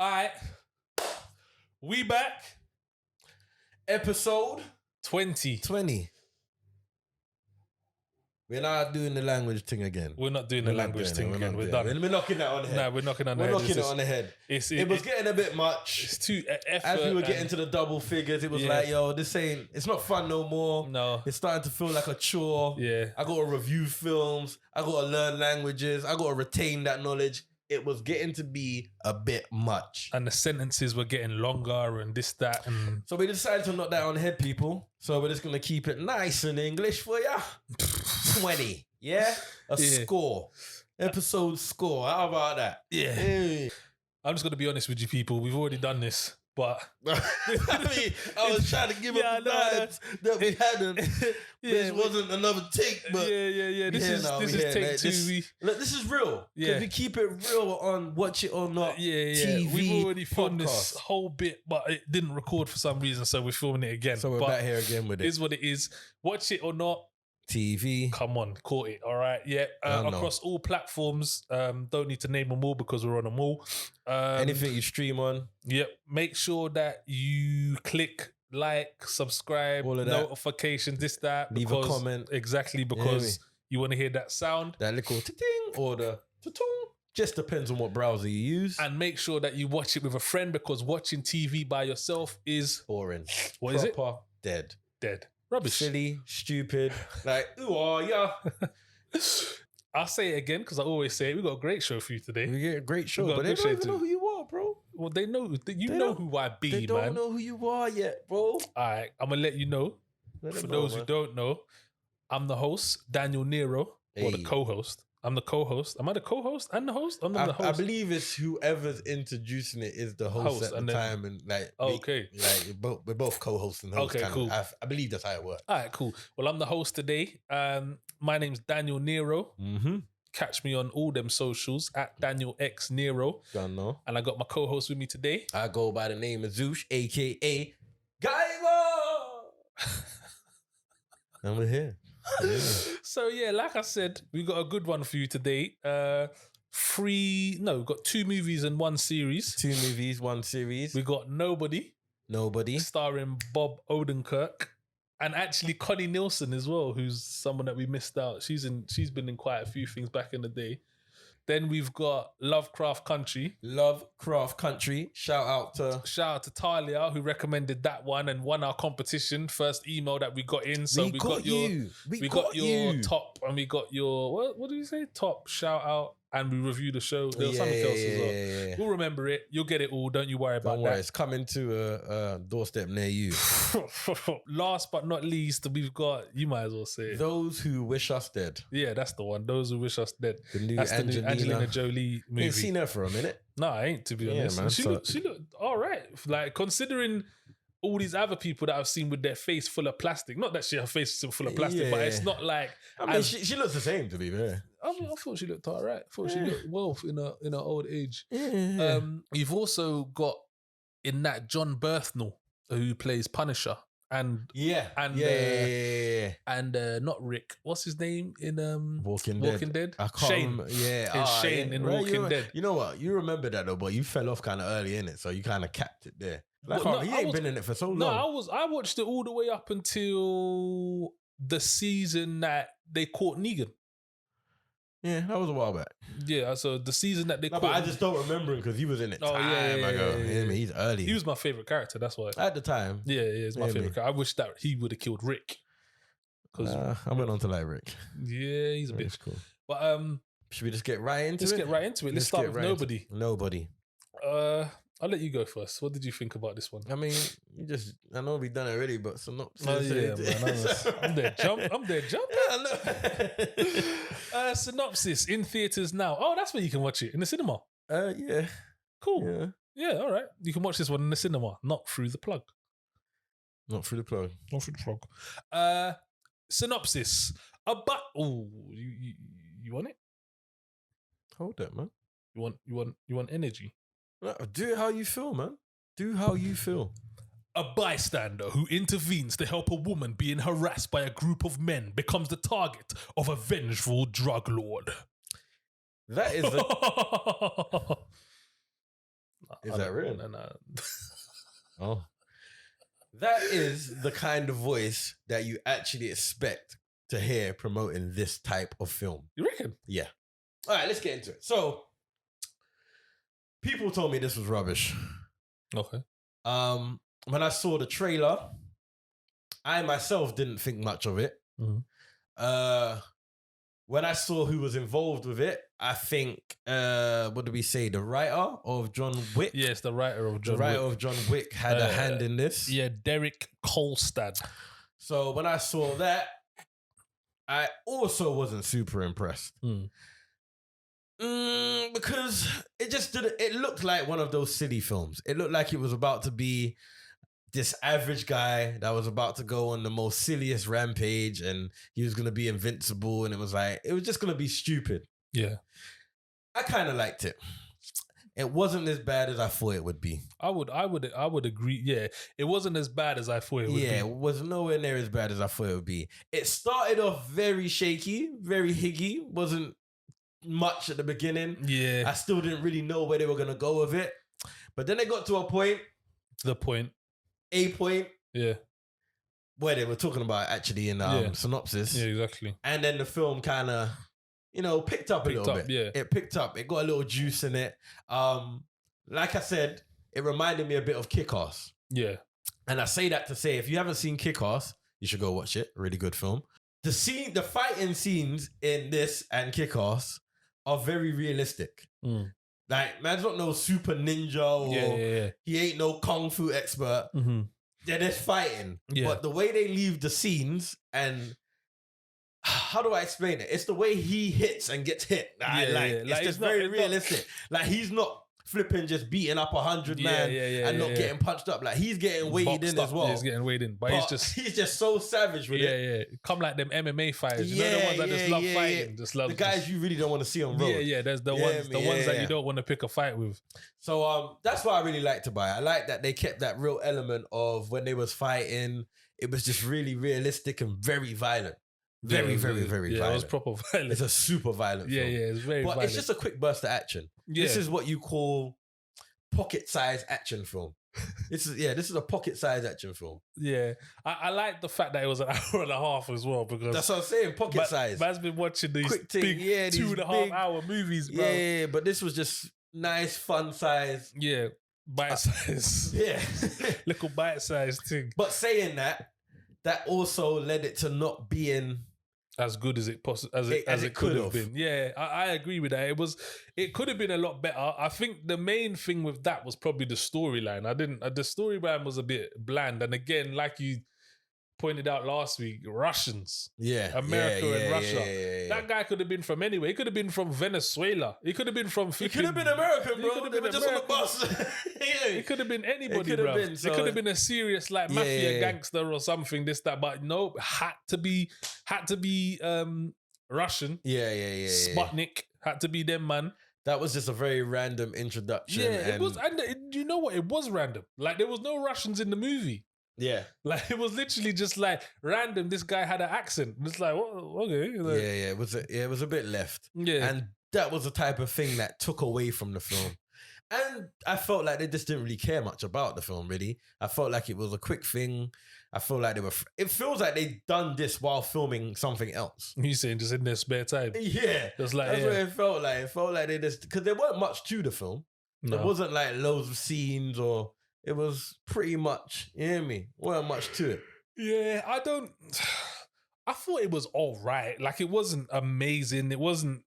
Alright. We back. Episode 20. We're not doing the language thing again. We're not doing the language thing again. We're done. We're knocking that on the head. No, we're knocking on the We're head. knocking it on the head. It was getting a bit much. It's too effort. As we were getting to the double figures, it was like, yo, it's not fun no more. No. It's starting to feel like a chore. Yeah. I got to review films. I got to learn languages. I got to retain that knowledge. It was getting to be a bit much. And the sentences were getting longer and this, that. And so we decided to knock that on the head, people. So we're just going to keep it nice in English for ya. 20. Yeah? A score. Episode score. How about that? Yeah. Hey. I'm just going to be honest with you people. We've already done this. But I was trying to give up the vibes that we had, and this wasn't another take. But This is take 2. This is real. Because we keep it real on Watch It or Not. TV. We've already filmed this whole bit, but it didn't record for some reason, so we're filming it again. So we're back here again with it. It is what it is. Watch It or Not. TV. Come on, caught it. All right. Yeah. Across all platforms. Don't need to name them all because we're on them all. Anything you stream on. Yep. Make sure that you click like, subscribe, all of that. Notifications, this, that. Leave a comment. Exactly, because you want to hear that sound. That little ting or the ta-tung. Just depends on what browser you use. And make sure that you watch it with a friend, because watching TV by yourself is boring. What is it? Dead. Rubbish. Silly, stupid. Like, ooh, oh, yeah. I'll say it again because I always say it. We got a great show for you today. We get a great show, but they don't even know who you are, bro. Well, they know. You know who I be, man. They don't know who you are yet, bro. All right, I'm going to let you know. For those who don't know, I'm the host, Daniel Nero, or the co-host. I'm the co-host. Am I the co-host and the host? I'm the host. I believe it's whoever's introducing it is the host at the time, and like, okay, we're both co-hosts and hosts. Okay, cool. I believe that's how it works. All right, cool. Well, I'm the host today. My name's Daniel Nero. Mm-hmm. Catch me on all them socials at Daniel X Nero. Don't know. And I got my co-host with me today. I go by the name of Zush, aka Guyver. And we're here. Yeah. So like I said, we got a good one for you today. We've got 2 movies and 1 series. 2 movies, 1 series. We got Nobody, starring Bob Odenkirk, and actually Connie Nielsen as well, who's someone that we missed out. She's been in quite a few things back in the day. Then we've got Lovecraft Country. Shout out to Talia, who recommended that one and won our competition. First email that we got in. So we got your top, and we got your what did you say? Top shout out, and we reviewed the show. There was something else as well. Yeah. We'll remember it. You'll get it all. Don't you worry about that. It's coming to a doorstep near you. Last but not least, we've got, you might as well say it, Those Who Wish Us Dead. Yeah, that's the one. Those Who Wish Us Dead. That's the new Angelina Jolie movie. You ain't seen her for a minute. No, I ain't, to be honest. Man, she looked all right. Like, considering all these other people that I've seen with their face full of plastic. Not that her face is full of plastic, but it's not like... I mean, she looks the same, to be fair. I thought she looked all right. I thought she looked well in her old age. Yeah. You've also got in that John Berthnell, who plays Punisher. And not Rick. What's his name in Walking Dead? Shane. Shane in Walking Dead. You know what? You remember that though, but you fell off kind of early in it, so you kind of capped it there. Like, he ain't been in it for so long. No, I watched it all the way up until the season that they caught Negan. Yeah, that was a while back. Yeah, so the season that they caught... But I just don't remember him because he was in it time ago. Yeah, he's early. He was my favourite character, that's why. At the time. Yeah, he's my favourite character. I wish that he would have killed Rick. I went on to like Rick. Yeah, he's a bitch. Cool. But should we just get right into it? Let's get right into it. Let's start with Nobody. I'll let you go first. What did you think about this one? I mean, I know we've done it already, but Synopsis. Oh yeah, man. I'm there jumping. Synopsis in theaters now. Oh, that's where you can watch it, in the cinema. Yeah. Cool. Yeah, all right. You can watch this one in the cinema, not through the plug. Synopsis. You want it? Hold that, man. You want energy? No, do it how you feel, man. Do how you feel. A bystander who intervenes to help a woman being harassed by a group of men becomes the target of a vengeful drug lord. That is Is that real? No. Oh. That is the kind of voice that you actually expect to hear promoting this type of film. You reckon? Yeah. All right, let's get into it. So, people told me this was rubbish. Okay. When I saw the trailer, I myself didn't think much of it. Mm-hmm. When I saw who was involved with it, I think, what did we say? The writer of John Wick? Yes, the writer of John Wick. The writer of John Wick had a hand in this. Yeah, Derek Kolstad. So when I saw that, I also wasn't super impressed. Because it just didn't, it looked like one of those silly films. It looked like it was about to be this average guy that was about to go on the most silliest rampage and he was going to be invincible, and it was just going to be stupid. Yeah. I kind of liked it. It wasn't as bad as I thought it would be. I would agree. Yeah, it wasn't as bad as I thought it would be. Yeah, it was nowhere near as bad as I thought it would be. It started off very shaky, very higgy. Wasn't much at the beginning. Yeah. I still didn't really know where they were going to go with it. But then they got to a point. A point. Yeah. Where they were talking about actually in Synopsis. Yeah, exactly. And then the film kind of, picked up a little bit. Yeah. It picked up. It got a little juice in it. Like I said, it reminded me a bit of Kick-Ass. Yeah. And I say that to say, if you haven't seen Kick-Ass, you should go watch it. Really good film. The fighting scenes in this and Kick-Ass are very realistic. Like, man's not no super ninja or he ain't no kung fu expert. Mm-hmm. They're just fighting. Yeah. But the way they leave the scenes and how do I explain it? It's the way he hits and gets hit that I like. It's just very realistic. Like, he's not flipping just beating up 100 man and not getting punched up. Like, he's getting weighed in as well. Yeah, he's getting weighed in. But he's just so savage with it. Yeah. Come like them MMA fighters. You know the ones that just love fighting. Just love the guys you really don't want to see on road. Yeah. There's the ones that you don't want to pick a fight with. So that's what I really liked about it. I like that they kept that real element of when they was fighting, it was just really realistic and very violent. Very violent. Yeah, it was proper violent. It's a super violent film. Yeah, it's very violent. But it's just a quick burst of action. Yeah. This is what you call pocket-sized action film. This is a pocket-sized action film. Yeah. I like the fact that it was an hour and a half as well, because that's what I'm saying, pocket-sized. Man's been watching these big 2.5 hour movies, bro. Yeah, but this was just nice, fun size. Yeah, bite size. Little bite size thing. But saying that also led it to not being as good as it could have been. Yeah, I agree with that. It could have been a lot better. I think the main thing with that was probably the storyline. The storyline was a bit bland. And again, like you pointed out last week, Russians. Yeah. America and Russia. Yeah. That guy could have been from anywhere. He could have been from Venezuela. He could have been from He could have been American, bro. He could have been just on the bus. He could have been anybody, bro. It could have been a serious mafia gangster or something, this, that. But no, had to be Russian. Yeah. Sputnik had to be them, man. That was just a very random introduction. Yeah, it was. And you know what? It was random. Like, there was no Russians in the movie. Yeah. Like, it was literally just like random. This guy had an accent. It's like, well, okay. Like, it was a bit left. Yeah. And that was the type of thing that took away from the film. And I felt like they just didn't really care much about the film, really. I felt like it was a quick thing. I feel like it feels like they done this while filming something else. You saying just in their spare time? Yeah. Just like, that's what it felt like. It felt like they just, because there weren't much to the film. No. There wasn't like loads of scenes or... It was pretty much, you hear me? Wasn't much to it. Yeah, I thought it was all right. Like, it wasn't amazing. It wasn't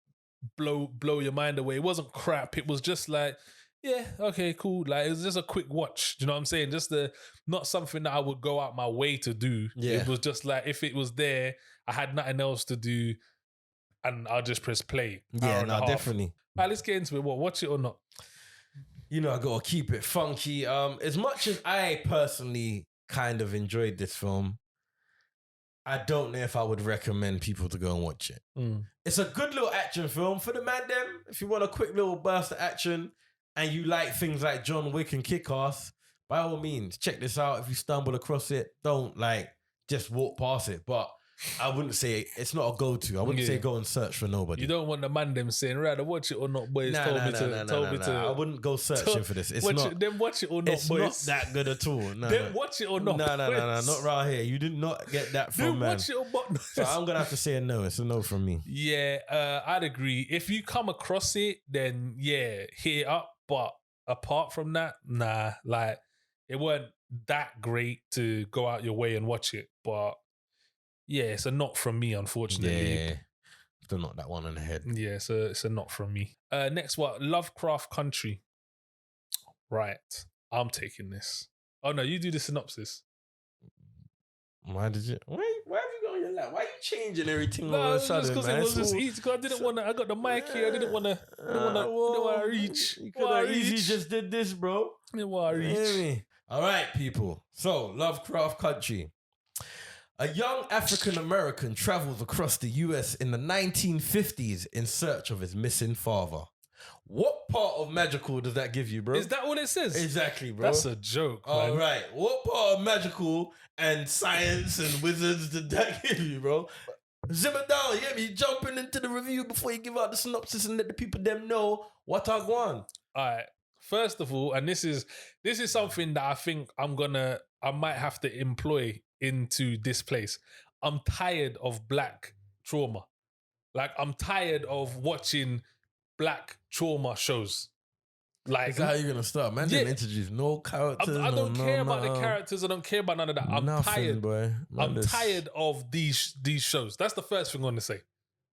blow your mind away. It wasn't crap. It was just like, yeah, okay, cool. Like, it was just a quick watch. Do you know what I'm saying? Just not something that I would go out my way to do. Yeah. It was just like, if it was there, I had nothing else to do, and I'll just press play. Yeah, no, definitely. All right, let's get into it. Watch it or not? You know, I gotta keep it funky. As much as I personally kind of enjoyed this film, I don't know if I would recommend people to go and watch it. It's a good little action film for the man them. If you want a quick little burst of action and you like things like John Wick and Kick-Ass, by all means, check this out. If you stumble across it, don't just walk past it. But I wouldn't say it's not a go-to. I wouldn't say go and search for Nobody. You don't want the man them saying, rather watch it or not, boys. Told me to. I wouldn't go searching for this. It's not. Then watch it or not, it's boys. It's not that good at all. Then watch it or not. No, not right here. You did not get that from then man. Watch it or not. So I'm gonna have to say a no. It's a no from me. Yeah, I'd agree. If you come across it, then yeah, hit it up. But apart from that, nah, like it weren't that great to go out your way and watch it. But yeah, it's a not from me, unfortunately. Yeah, still not that one on the head. Yeah, so it's a not from me. Next one, Lovecraft Country. Right, I'm taking this. Oh no, you do the synopsis. Why did you? Why have you gone on your lap? Why are you changing everything all of a sudden, because it was just easy. I didn't want to. I got the mic here. I didn't want to reach. You could have easily just did this, bro. Didn't want to reach. All right, people. So Lovecraft Country. A young African American travels across the US in the 1950s in search of his missing father. What part of magical does that give you, bro? Is that what it says? Exactly, bro. That's a joke, man. All right. What part of magical and science and wizards did that give you, bro? Zimmer down, yeah, me jumping into the review before you give out the synopsis and let the people them know what I want. All right. First of all, and this is something that I think I might have to employ into this place. I'm tired of black trauma. Like, I'm tired of watching black trauma shows. Like, is that how you're gonna start? Man, didn't introduce no characters. I don't care about the characters. I don't care about none of that. I'm tired, boy. I'm tired of these shows. That's the first thing I'm gonna say.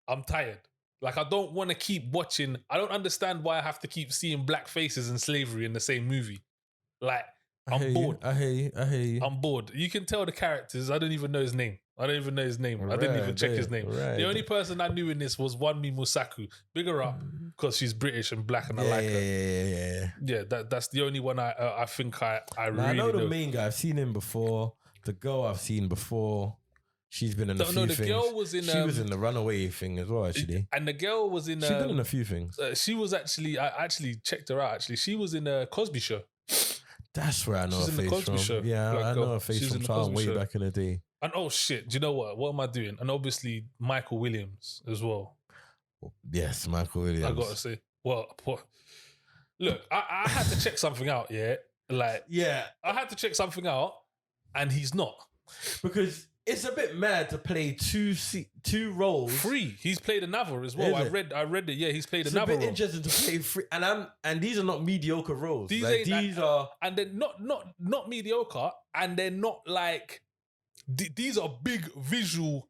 I'm tired. Like, I don't want to keep watching. I don't understand why I have to keep seeing black faces and slavery in the same movie. Like, I'm bored. I hear you. I'm bored. You can tell the characters. I don't even know his name. I didn't even check his name. Right. The only person I knew in this was Wanmi Musaku. Big her up because she's British and black and I like her. Yeah. That's the only one I think I really know. I know the main guy. I've seen him before. The girl I've seen before. She's been in a few things. Girl was in. She was in the Runaway thing as well, actually. And the girl was in. She's been in a few things. She was actually. I actually checked her out. Actually, she was in a Cosby Show. That's where I know her face from. Show. Yeah, I know her face from time way back in the day. And oh shit, do you know what? What am I doing? And obviously Michael Williams as well. Yes, Michael Williams. I gotta say, well, look, I had to check something out. Yeah, I had to check something out, and he's not, because it's a bit mad to play two roles. Free. He's played another as well. I read it. Yeah, he's played another role. It's a bit interesting to play free, and these are not mediocre roles. These are, and they're not mediocre, and they're not like. These are big visual,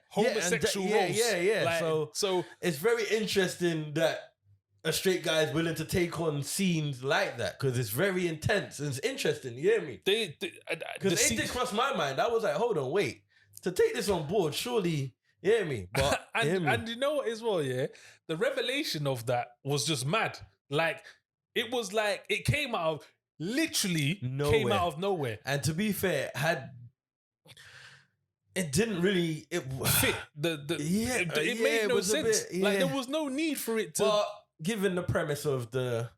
homosexual roles. Yeah. Like, so it's very interesting that a straight guy is willing to take on scenes like that, because it's very intense and it's interesting. You hear me? Because it did cross my mind. I was like, hold on, wait. To take this on board, surely, you hear me? But and you know what as well, yeah? The revelation of that was just mad. Like, it was like it came out of nowhere. And to be fair, it didn't really fit. It made no sense. Like, there was no need for it to. But given the premise of the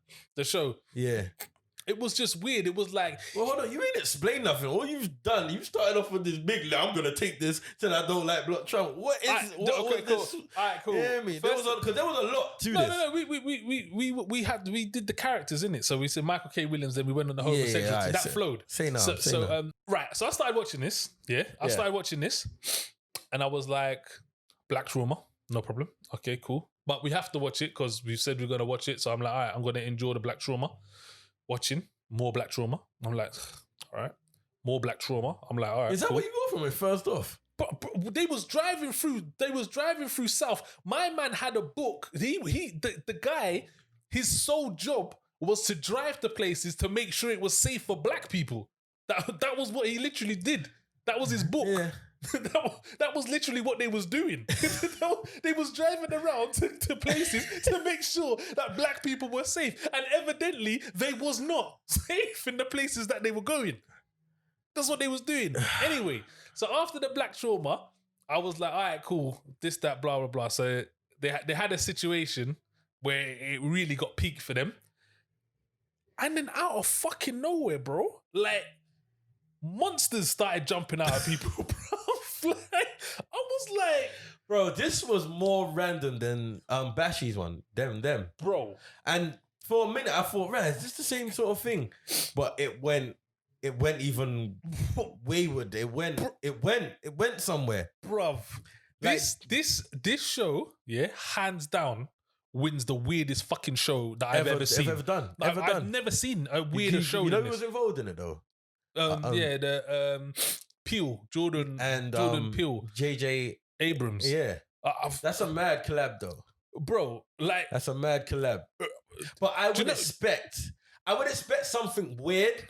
show, it was just weird. It was like, well, hold on, you ain't explained nothing. All you've done, you started off with this big. I'm gonna take this till I don't like blood Trump. What is? Was this? All right, cool. Yeah, me. There was a lot to this. No. We did the characters in it. So we said Michael K. Williams. Then we went on the homosexual. Right, that flowed. Say no. Right. So I started watching this. Yeah, I started watching this, and I was like, black trauma, no problem. Okay, cool. But we have to watch it because we said we're gonna watch it. So I'm like, all right, I'm gonna enjoy the black trauma. Watching more black trauma. I'm like, all right, more black trauma. I'm like, all right. Is that what you got from it first off? But they was driving through South. My man had a book. The guy, his sole job was to drive to places to make sure it was safe for black people. That was what he literally did. That was his book. Yeah. That was literally what they was doing. They was driving around to places to make sure that black people were safe. And evidently, they was not safe in the places that they were going. That's what they was doing. Anyway, so after the black trauma, I was like, all right, cool. This, that, blah, blah, blah. So they had a situation where it really got peaked for them. And then out of fucking nowhere, bro, like, monsters started jumping out of people, bro. Like, was like, bro, this was more random than Bashy's one. Them. Bro. And for a minute, I thought, right, is this the same sort of thing? But it went even wayward. It went somewhere. Bruv. This show, yeah, hands down, wins the weirdest fucking show that I've ever seen. Ever done. I've never seen a weirder show. You know who was involved in it though? Jordan Peele, JJ Abrams. Yeah, that's a mad collab though, bro. Like that's a mad collab. But I would expect something weird.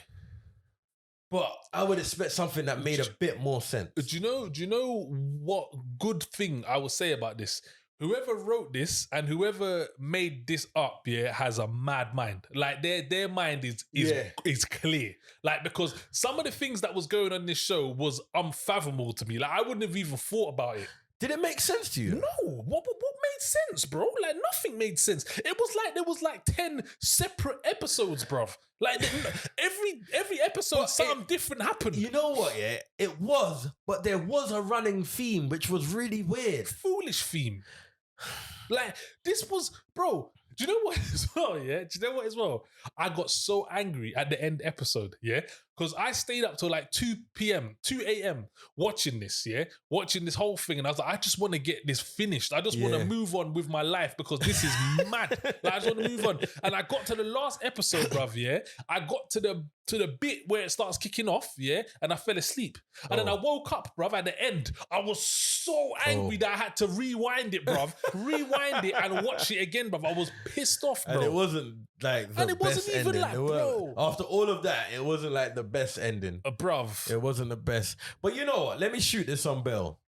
But I would expect something that made a bit more sense. Do you know what good thing I will say about this? Whoever wrote this and whoever made this up, yeah, has a mad mind. Like their mind is clear. Like, because some of the things that was going on in this show was unfathomable to me. Like, I wouldn't have even thought about it. Did it make sense to you? No. What made sense, bro? Like, nothing made sense. It was like there was like 10 separate episodes, bruv. Like every episode, something different happened. You know what? Yeah, it was, but there was a running theme which was really weird. Foolish theme. Like, this was, bro. Do you know what as well? Yeah. Do you know what as well? I got so angry at the end episode. Yeah. Because I stayed up till like 2 a.m. watching this. Yeah. Watching this whole thing. And I was like, I just want to get this finished. I just want to move on with my life because this is mad. Like, I just want to move on. And I got to the last episode, bruv. Yeah. I got to the bit where it starts kicking off. Yeah. And I fell asleep. And then I woke up, bruv, at the end. I was so angry that I had to rewind it, bruv. Rewind it and watch it again, bruv. I was pissed off, bro. And it wasn't like the best ending. Like, bro. After all of that, it wasn't like the best ending. Bruv. It wasn't the best. But you know what? Let me shoot this on Bell.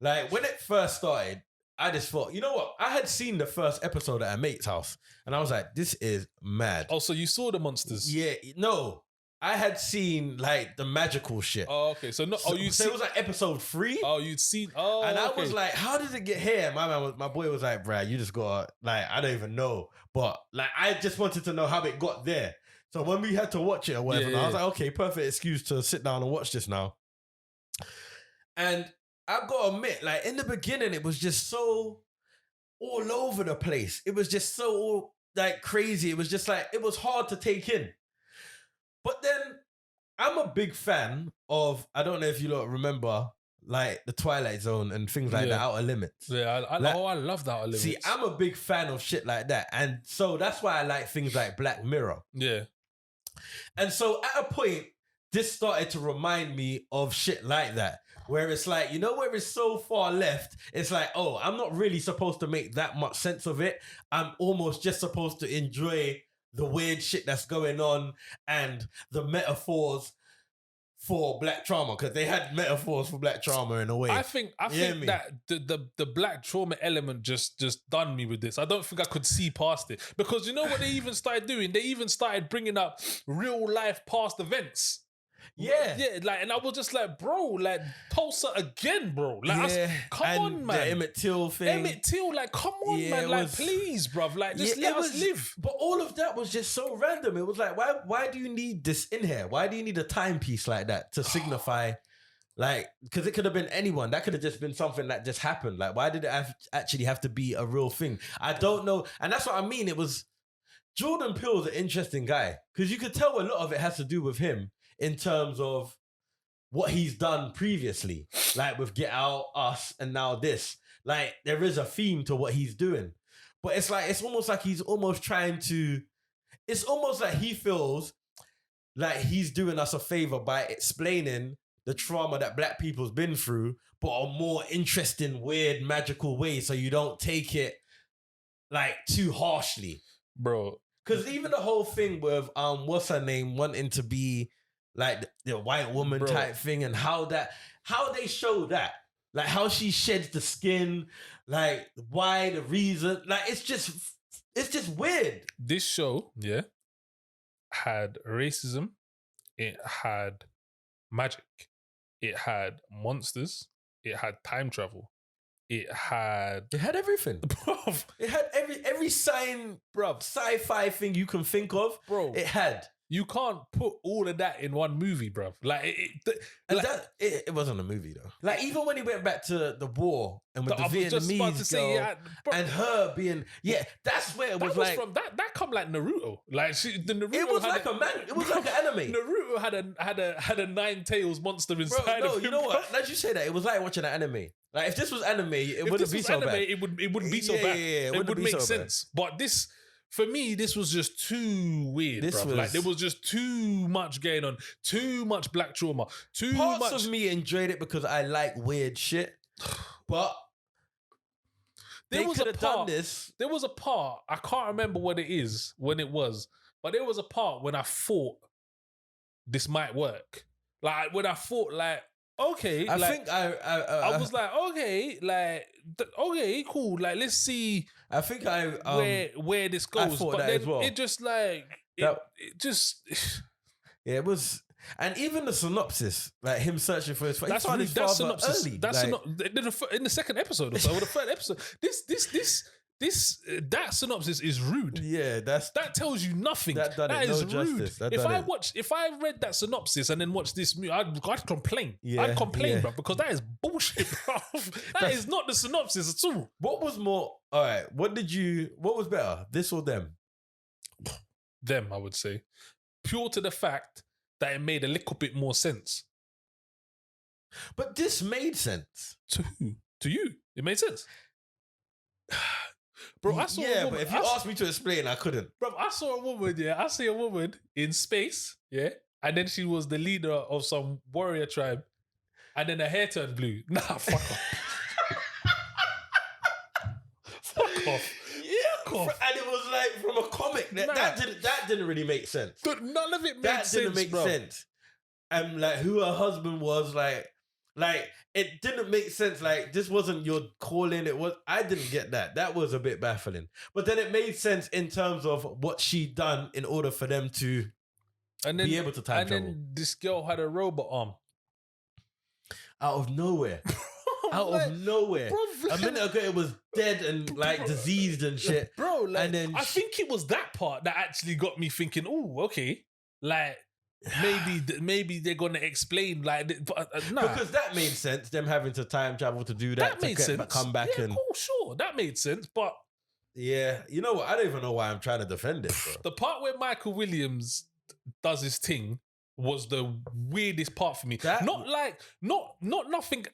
Like, when it first started, I just thought, you know what? I had seen the first episode at a mate's house. And I was like, this is mad. Oh, so you saw the monsters? Yeah. No. I had seen like the magical shit. Oh, okay. So it was like episode 3. Oh, you'd seen. Oh, and I was like, how did it get here? My boy was like, Brad, you just got like, I don't even know, but like, I just wanted to know how it got there. So when we had to watch it or whatever, I was like, okay, perfect excuse to sit down and watch this now. And I've got to admit, like in the beginning, it was just so all over the place. It was just so like crazy. It was just like, it was hard to take in. But then I'm a big fan of, I don't know if you lot remember, like the Twilight Zone and things like the Outer Limits. Yeah, I love the Outer Limits. See, I'm a big fan of shit like that. And so that's why I like things like Black Mirror. Yeah. And so at a point, this started to remind me of shit like that. Where it's like, you know, where it's so far left, it's like, oh, I'm not really supposed to make that much sense of it. I'm almost just supposed to enjoy the weird shit that's going on and the metaphors for black trauma, because they had metaphors for black trauma in a way. I think that the black trauma element just done me with this. I don't think I could see past it, because you know what they even started doing? They even started bringing up real life past events. Yeah. Yeah, like, and I was just like, bro, like, Tulsa again, bro. Like, come on, man. The Emmett Till thing. Emmett Till, like, come on, man. Like, please, bruv. Like, just let us live. But all of that was just so random. It was like, why do you need this in here? Why do you need a timepiece like that to signify, like, because it could have been anyone. That could have just been something that just happened. Like, why did it actually have to be a real thing? I don't know. And that's what I mean. It was, Jordan Peele's an interesting guy, because you could tell a lot of it has to do with him in terms of what he's done previously, like with Get Out, Us, and now this. Like, there is a theme to what he's doing. But it's like, it's almost like he's almost trying to, it's almost like he feels like he's doing us a favor by explaining the trauma that black people's been through, but a more interesting, weird, magical way, so you don't take it like too harshly. Bro. Because even the whole thing with, what's her name, wanting to be like the white woman type thing, and how they show that, like how she sheds the skin, like why, the reason, like it's just weird. This show, had racism, it had magic, it had monsters, it had time travel, it had everything, bro. It had every sci-fi thing you can think of, bro. It had. You can't put all of that in one movie, bruv. Like, it wasn't a movie though. Like even when he went back to the war and with the Vietnamese girl and her being, that's where it was like from that come like Naruto. Like the Naruto. It was like it was like an anime. Naruto had a nine tails monster inside of him. You know what? As you say that, it was like watching an anime. Like if this was anime, it wouldn't be so bad. It wouldn't be so bad. It would make sense. But this. For me, this was just too weird, bro. Like, there was just too much going on. Too much black trauma. Parts of me enjoyed it because I like weird shit. But there was a part, I can't remember what it is, when it was, but there was a part when I thought this might work. Like, when I thought, like, okay. I was like, okay, like, okay, cool. Like, let's see. I think where this goes. I thought but that as well. It just like it just yeah, it was, and even the synopsis, like him searching for his father. That's really that's synopsis. Early. That's like, in the second episode or so, or the third episode. That synopsis is rude. Yeah, that tells you nothing. That is rude. If I read that synopsis and then watched this movie, I'd complain. Yeah, I'd complain, bro, because that is bullshit, bro. That is not the synopsis at all. What was more? All right, what was better, this or them? Them, I would say, pure to the fact that it made a little bit more sense. But this made sense to who? To you? It made sense. Bro, I saw a woman. But if you asked me to explain, I couldn't. Bro, I saw a woman, I see a woman in space, and then she was the leader of some warrior tribe, and then her hair turned blue. Nah, fuck off. Fuck off. Yeah, fuck off. And it was like from a comic. That didn't really make sense. But none of it made sense, didn't make sense. And like who her husband was, like it didn't make sense. Like this wasn't your calling. I didn't get that. That was a bit baffling. But then it made sense in terms of what she done in order for them to be able to time travel. And then this girl had a robot arm. Out of nowhere. Of nowhere. Bro, a minute ago it was dead and like diseased and shit. Bro, like, and then I think it was that part that actually got me thinking, oh, okay. Like maybe they're gonna explain like, nah. Because that made sense. Them having to time travel to do that made sense. Come back and cool, sure, that made sense. But yeah, you know what? I don't even know why I'm trying to defend it. Bro. The part where Michael Williams does his thing was the weirdest part for me. Not nothing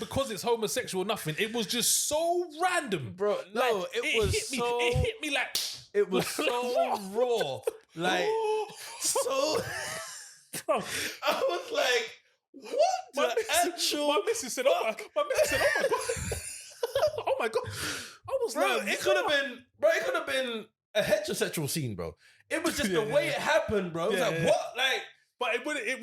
because it's homosexual. Nothing. It was just so random, bro. No, like, it hit me like it was so raw. Like so. Bro, I was like, what the actual? My missus said, oh my god. Oh my god. I was bro, like, it could have been a heterosexual scene, bro. It was just the way it happened, bro. It was like, what? Like, but it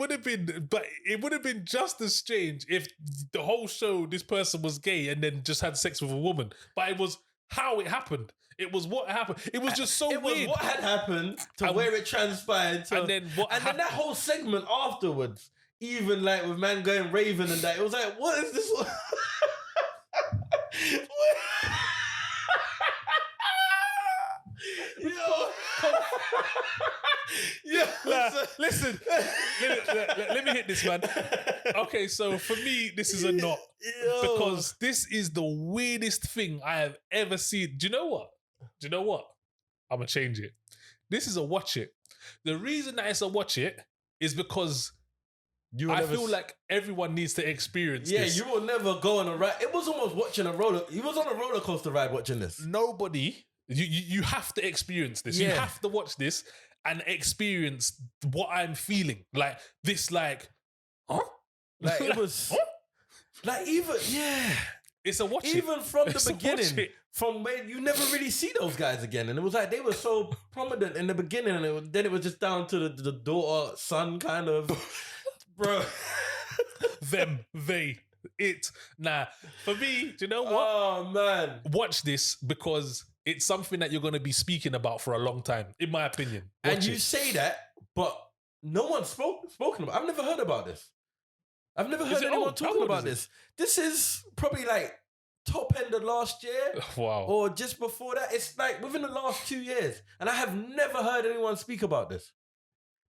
would have been just as strange if the whole show this person was gay and then just had sex with a woman. But it was how it happened. It was what happened. It was just so weird. It was what had happened to where it transpired to, and then then that whole segment afterwards, even like with man going raving and that, it was like, what is this? Listen, let me hit this, man. Okay, so for me, this is a not. Because this is the weirdest thing I have ever seen. Do you know what? I'm going to change it. This is a watch it. The reason that it's a watch it is because I feel like everyone needs to experience this. Yeah, you will never go on a ride. It was almost watching a roller. He was on a roller coaster ride watching this. Nobody. You have to experience this. Yeah. You have to watch this and experience what I'm feeling. Like this, like, huh? Like it was, huh? Like even, yeah. It's a watch even it. From the beginning, from where you never really see those guys again. And it was like they were so prominent in the beginning and then it was just down to the daughter, son kind of, bro. Them, they, it. Nah, for me, do you know what? Oh, man. Watch this because it's something that you're going to be speaking about for a long time, in my opinion. And you say that, but no one's spoken about. I've never heard about this. I've never heard anyone talking about this. This is probably like top end of last year. Wow. Or just before that. It's like within the last 2 years. And I have never heard anyone speak about this.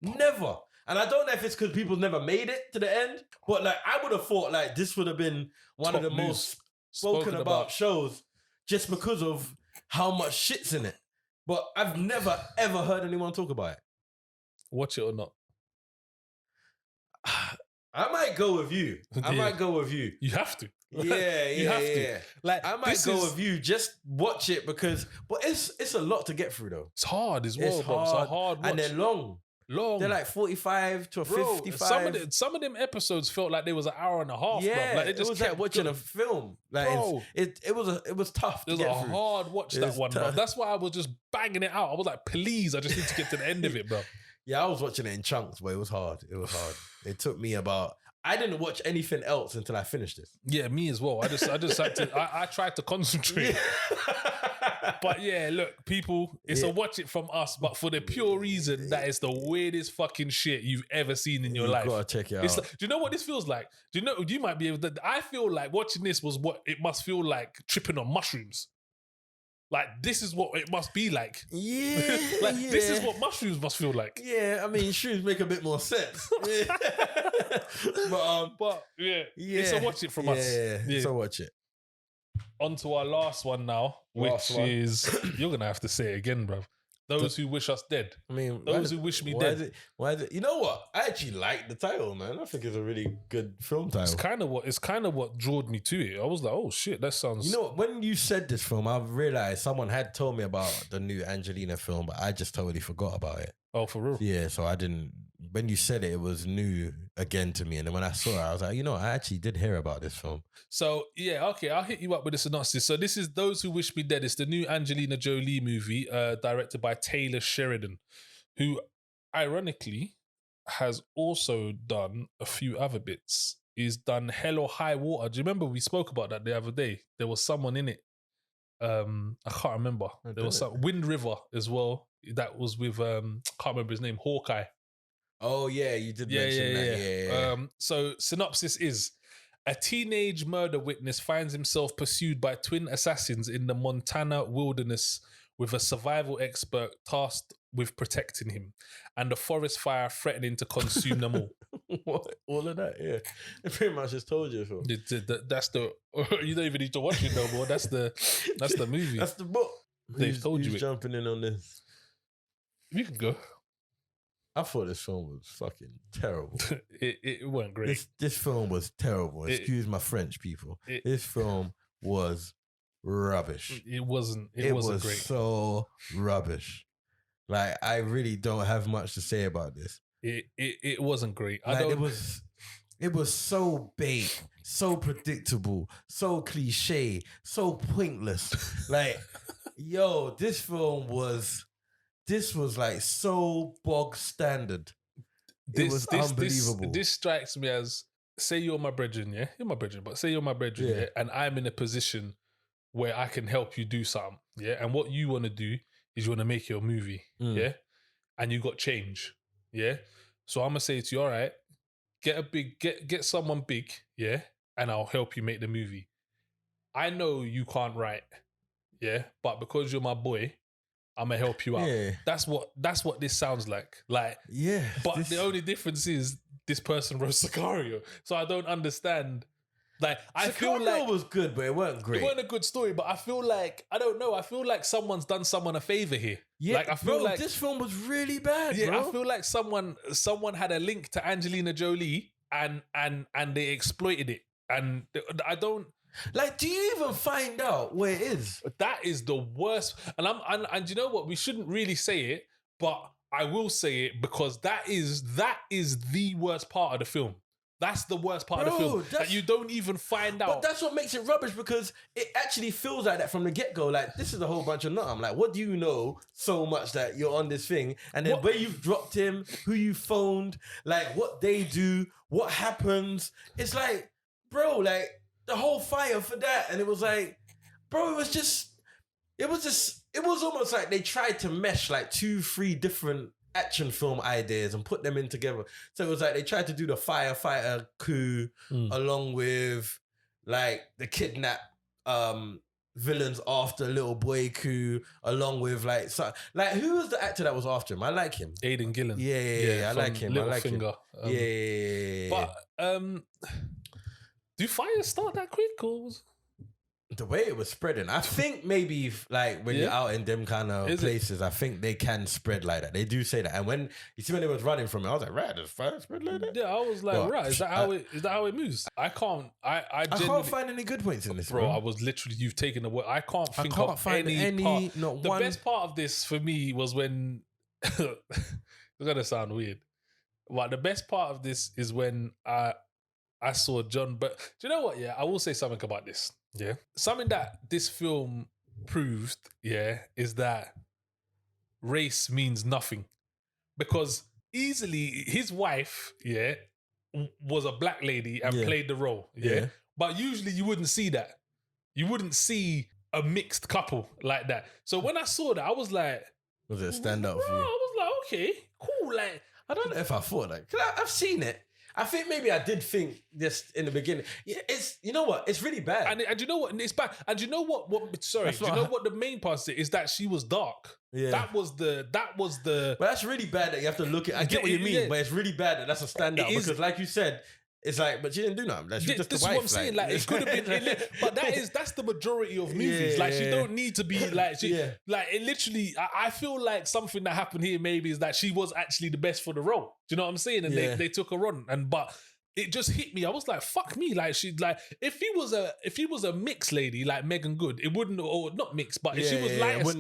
Never. And I don't know if it's because people never made it to the end, but like I would have thought like this would have been one of the most spoken about shows just because of how much shit's in it. But I've never ever heard anyone talk about it. Watch it or not? I might go with you. I might go with you. You have to. Yeah, you have to. Like I might go with you. Just watch it because, but it's a lot to get through though. It's hard as well, bro. It's a hard watch. And they're long. They're like 45 to 55. Some of them episodes felt like they was an hour and a half. Yeah, like it was like watching a film. Like it was tough. It was a hard watch that one, bro. That's why I was just banging it out. I was like, please, I just need to get to the end of it, bro. Yeah, I was watching it in chunks, but it was hard. It took me about. I didn't watch anything else until I finished this. Yeah, me as well. I just had to. I tried to concentrate. But yeah, look, people, it's a watch it from us, but for the pure reason that it's the weirdest fucking shit you've ever seen in your life. You gotta check it out. Like, do you know what this feels like? Do you know? You might be able to. I feel like watching this was what it must feel like tripping on mushrooms. Like, this is what it must be like. Yeah. This is what mushrooms must feel like. Yeah, I mean, shrooms make a bit more sense. but it's a watch it from us. Yeah, so watch it. On to our last one now, which is, you're going to have to say it again, bruv. Those who wish us dead. I mean, those who wish me dead. Why is it? You know what? I actually like the title, man. I think it's a really good film title. It's kind of what drawed me to it. I was like, oh shit, that sounds. You know what? When you said this film, I realized someone had told me about the new Angelina film, but I just totally forgot about it. Oh, for real? Yeah, so I didn't. When you said it, it was new again to me, and then when I saw it, I was like, you know, I actually did hear about this film. So yeah, okay, I'll hit you up with a synopsis. So this is Those Who Wish Me Dead. It's the new Angelina Jolie movie, directed by Taylor Sheridan, who ironically has also done a few other bits. He's done Hell or High Water. Do you remember we spoke about that the other day? There was someone in it. I can't remember. There was some Wind River as well. That was with can't remember his name. Hawkeye. Oh yeah, you did mention that. Yeah. So synopsis is: a teenage murder witness finds himself pursued by twin assassins in the Montana wilderness, with a survival expert tasked with protecting him, and a forest fire threatening to consume them all. What? All of that? Yeah. It pretty much just told you. So. That's the. You don't even need to watch it no more. That's the movie. That's the book. They've told you it. Jumping in on this. You can go. I thought this film was fucking terrible. It weren't great. This film was terrible. Excuse my French, people. This film was rubbish. It wasn't. It wasn't great. So rubbish. Like, I really don't have much to say about this. It wasn't great. It was so bait, so predictable, so cliche, so pointless. Like, yo, this film was. This was like so bog standard. It was unbelievable. This strikes me as, say you're my brethren, yeah? You're my brethren, but say you're my brethren, yeah? And I'm in a position where I can help you do something, yeah? And what you want to do is you want to make your movie, yeah? And you got change, yeah? So I'm going to say to you, all right, get someone big, yeah? And I'll help you make the movie. I know you can't write, yeah? But because you're my boy, I'm gonna help you out. Yeah. That's what this sounds like. Like, yeah. But the only difference is this person wrote Sicario, so I don't understand. Like, I feel like it was good, but it weren't great. It weren't a good story, but I feel like I don't know. I feel like someone's done someone a favor here. Yeah, like I feel like this film was really bad. Yeah, bro. I feel like someone had a link to Angelina Jolie and they exploited it, and I don't. Like, do you even find out where it is? That is the worst. And you know what? We shouldn't really say it, but I will say it because that is the worst part of the film. That's the worst part of the film. That you don't even find out. But that's what makes it rubbish, because it actually feels like that from the get-go. Like, this is a whole bunch of nothing. Like, what do you know so much that you're on this thing? And then where you've dropped him, who you phoned, like what they do, what happens. It's like, bro, like, the whole fire for that, and it was like, bro, it was almost like they tried to mesh like 2-3 different action film ideas and put them in together. So it was like they tried to do the firefighter coup along with like the kidnap villains after Little Boy Coup, along with like who was the actor that was after him? I like him. Aidan Gillen. Yeah, I like him. I like him. Yeah. But do fires start that quick or? The way it was spreading, I think maybe like when you're out in them kind of places, I think they can spread like that. They do say that. And when you see when they was running from it, I was like, right, does fire spread like that? Yeah, I was like, right, is that how it moves? I can't find any good points in this, bro. I was literally, you've taken the word. I can't find any part. The best part of this for me was when it's gonna sound weird, but the best part of this is when I saw John. But do you know what? Yeah, I will say something about this. Yeah, something that this film proved, is that race means nothing, because easily his wife, was a black lady and played the role, but usually you wouldn't see that. You wouldn't see a mixed couple like that. So when I saw that, I was like, was it a stand up for you? I was like, okay, cool. Like, I don't know if I thought that. Cause I've seen it. I think maybe I did think this in the beginning. Yeah, it's, you know what? It's really bad. And you know what? It's bad. And you know what? What the main part is that she was dark. Yeah. That was the. But that's really bad that you have to look at. I get what you mean, but it's really bad that that's a standout because, like you said, it's like, but she didn't do nothing. Like, she just the wife. That's what I'm saying. Like, it could have been, but that's the majority of movies. Like, she don't need to be like, like, it literally. I feel like something that happened here maybe is that she was actually the best for the role. Do you know what I'm saying? And they took her on, but it just hit me. I was like, fuck me. Like, she like if he was a mixed lady like Megan Good, it wouldn't, or not mixed, but if she was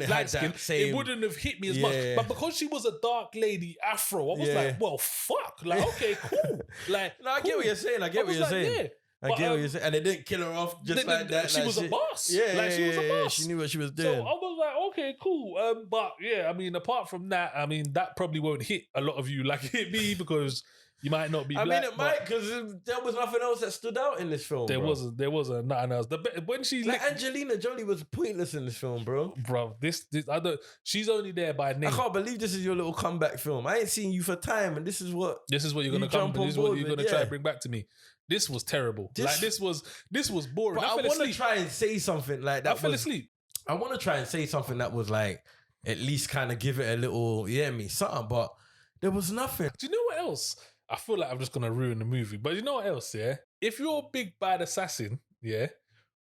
light skin, it wouldn't have hit me as much. But because she was a dark lady afro, I was like, well, fuck. Like, okay, cool. Like, no, I get what you're saying. I get what you're saying. I get what you're saying. And it didn't kill her off just like that. She was a boss. She was a boss. She knew what she was doing. So I was like, okay, cool. But yeah, I mean, apart from that, I mean, that probably won't hit a lot of you like it hit me because you might not be black. I mean, it might, because there was nothing else that stood out in this film. There wasn't nothing else. When she Angelina Jolie was pointless in this film, bro. Bro, this I don't. She's only there by name. I can't believe this is your little comeback film. I ain't seen you for time, and this is what you're gonna come. This is what you're gonna try to bring back to me. This was terrible. This was boring. But I want to try and say something like that. I fell asleep. I want to try and say something that was like at least kind of give it a little something, but there was nothing. Do you know what else? I feel like I'm just going to ruin the movie. But you know what else, If you're a big bad assassin,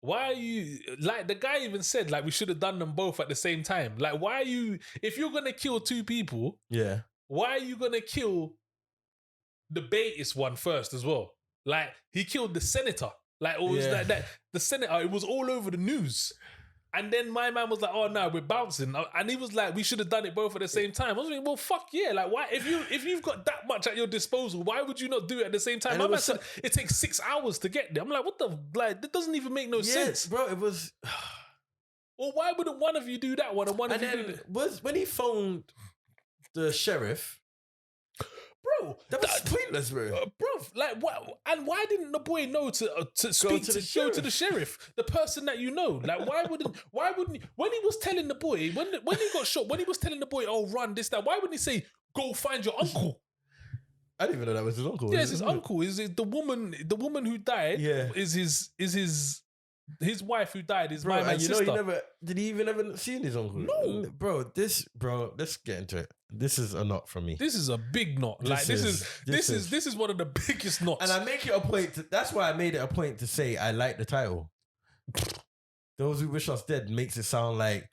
why are you... Like, the guy even said, like, we should have done them both at the same time. Like, why are you... If you're going to kill two people, why are you going to kill the Bates one first as well? Like, he killed the senator. Like, it was like that. The senator, it was all over the news. And then my man was like, "Oh no, we're bouncing," and he was like, "We should have done it both at the same time." I was like, "Well, fuck yeah! Like, why? If you've got that much at your disposal, why would you not do it at the same time?" My man said it takes 6 hours to get there. I'm like, "What the like? That doesn't even make no sense, bro." It was. Well, why wouldn't one of you do that one and one of you do that? Was when he phoned the sheriff. Bro, that was pointless, bro. Bro, like what? And why didn't the boy know to speak to the sheriff, the person that you know? Like, why wouldn't? When he was telling the boy, when he got shot, when he was telling the boy, "Oh, run this that," why wouldn't he say, "Go find your uncle"? I didn't even know that was his uncle. Yeah, it's his uncle. Is the woman who died? Yeah, is his wife who died is my man's sister. Did he even ever see his uncle? No, bro. Let's get into it. This is a knot for me. This is a big knot. This is one of the biggest knots. And I make it a point. That's why I made it a point to say I like the title. Those Who Wish Us Dead makes it sound like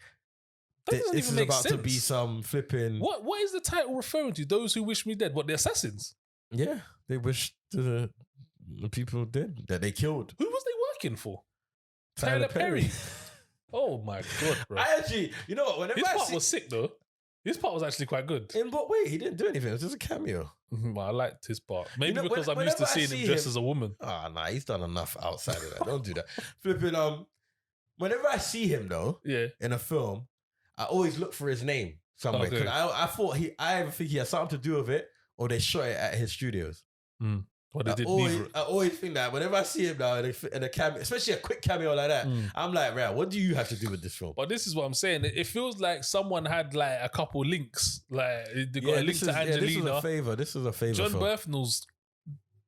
this is about to be some flipping. What is the title referring to? Those Who Wish Me Dead. What, the assassins? Yeah, they wish to the people dead that they killed. Who was they working for? Tyler Perry. Oh my god, bro! I actually, you know what? Whenever his part was sick though. His part was actually quite good. In what way? He didn't do anything. It was just a cameo. Well, I liked his part. Maybe because I'm used to seeing him dressed as a woman. Ah, nah, he's done enough outside of that. Don't do that. Flipping. Whenever I see him though, in a film, I always look for his name somewhere. Okay. I thought I either think he had something to do with it, or they shot it at his studios. Well, I always think that whenever I see him now in a cameo, especially a quick cameo like that, I'm like, right, what do you have to do with this film? But this is what I'm saying. It feels like someone had like a couple links. Like they got a link to Angelina. This is a favor. John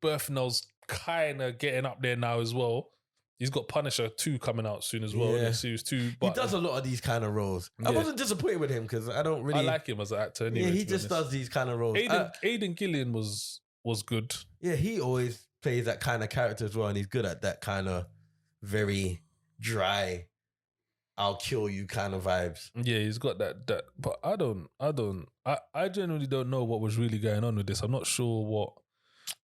Berthnell's kind of getting up there now as well. He's got Punisher 2 coming out soon as well. Yeah. Series 2. But he does a lot of these kind of roles. I wasn't disappointed with him because I don't really... I like him as an actor anyway. Yeah, he just does these kind of roles. Aidan Gillian was good. Yeah, he always plays that kind of character as well, and he's good at that kind of very dry, I'll kill you kind of vibes. Yeah, he's got that. But I genuinely don't know what was really going on with this. I'm not sure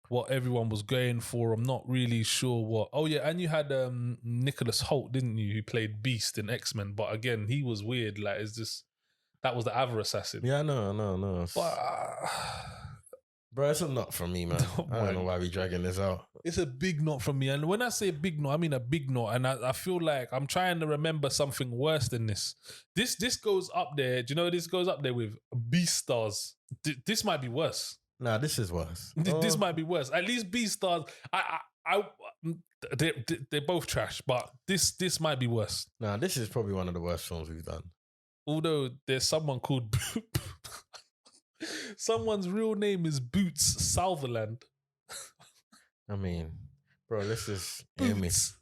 what everyone was going for. I'm not really sure what... Oh, yeah, and you had Nicholas Hoult, didn't you, who played Beast in X-Men, but again, he was weird. Like, it's just... That was the Avar assassin. Yeah, no. But... bro, it's a knot from me, man. I don't know why we dragging this out. It's a big knot from me. And when I say big knot, I mean a big knot. And I feel like I'm trying to remember something worse than this. This goes up there. Do you know this goes up there with Beastars? This might be worse. Nah, this is worse. This might be worse. At least Beastars, they're both trash, but this might be worse. Nah, this is probably one of the worst films we've done. Although there's someone called... Someone's real name is Boots Sutherland. I mean, bro, this is... Boots.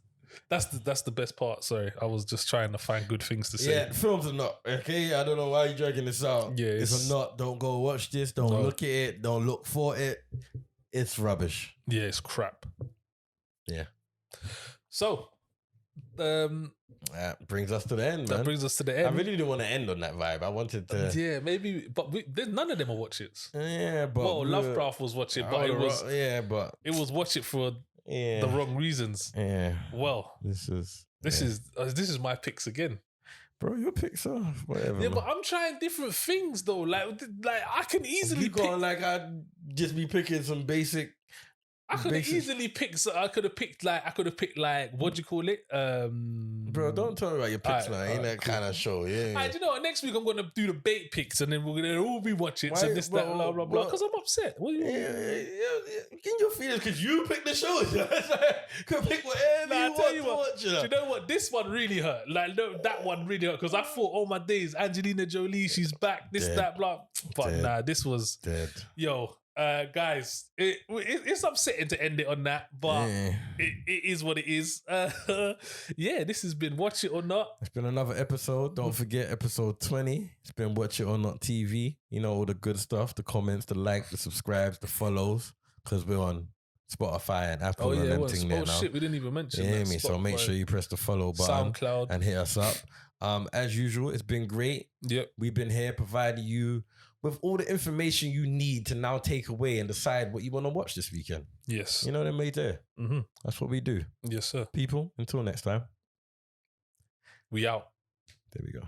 That's the best part. Sorry, I was just trying to find good things to say. Yeah, films are not okay. I don't know why you're dragging this out. Yeah, it's a not. Don't go watch this. Don't look at it. Don't look for it. It's rubbish. Yeah, it's crap. Yeah. So, that brings us to the end, man. That brings us to the end. I really didn't want to end on that vibe. I wanted to. Yeah, maybe, but none of them are watch it. Yeah, but well, Lovecraft was watch it, but it was watch it for the wrong reasons. Yeah. Well, this is my picks again. Bro, your picks are whatever. Yeah, man. But I'm trying different things though. Like I can easily pick. I'd just be picking some basic. I could have easily picked. I could have picked like what do you call it? Bro, don't tell me about your picks now. Ain't that kind of show? Yeah. Do you know what? Next week I'm gonna do the bait picks, and then we're gonna all be watching. So this, that, blah blah blah. Because I'm upset. What you? Get your feelings because you picked the show. Could pick whatever you want to watch. Do you know what? This one really hurt. Like no, that one really hurt because I thought, oh my days, Angelina Jolie, she's back. This, that, blah. But nah, this was dead. Yo. Guys, it's upsetting to end it on that, but it is what it is. Yeah, this has been Watch It or Not. It's been another episode. Don't forget episode 20. It's been Watch It or Not TV. You know all the good stuff, the comments, the like, the subscribes, the follows, because we're on Spotify and Apple and everything there now. Shit, we didn't even mention that. So make sure you press the follow button, SoundCloud, and hit us up. As usual, it's been great. Yep, we've been here providing you with all the information you need to now take away and decide what you want to watch this weekend. Yes. You know what I made there? Mm-hmm. That's what we do. Yes, sir. People, until next time. We out. There we go.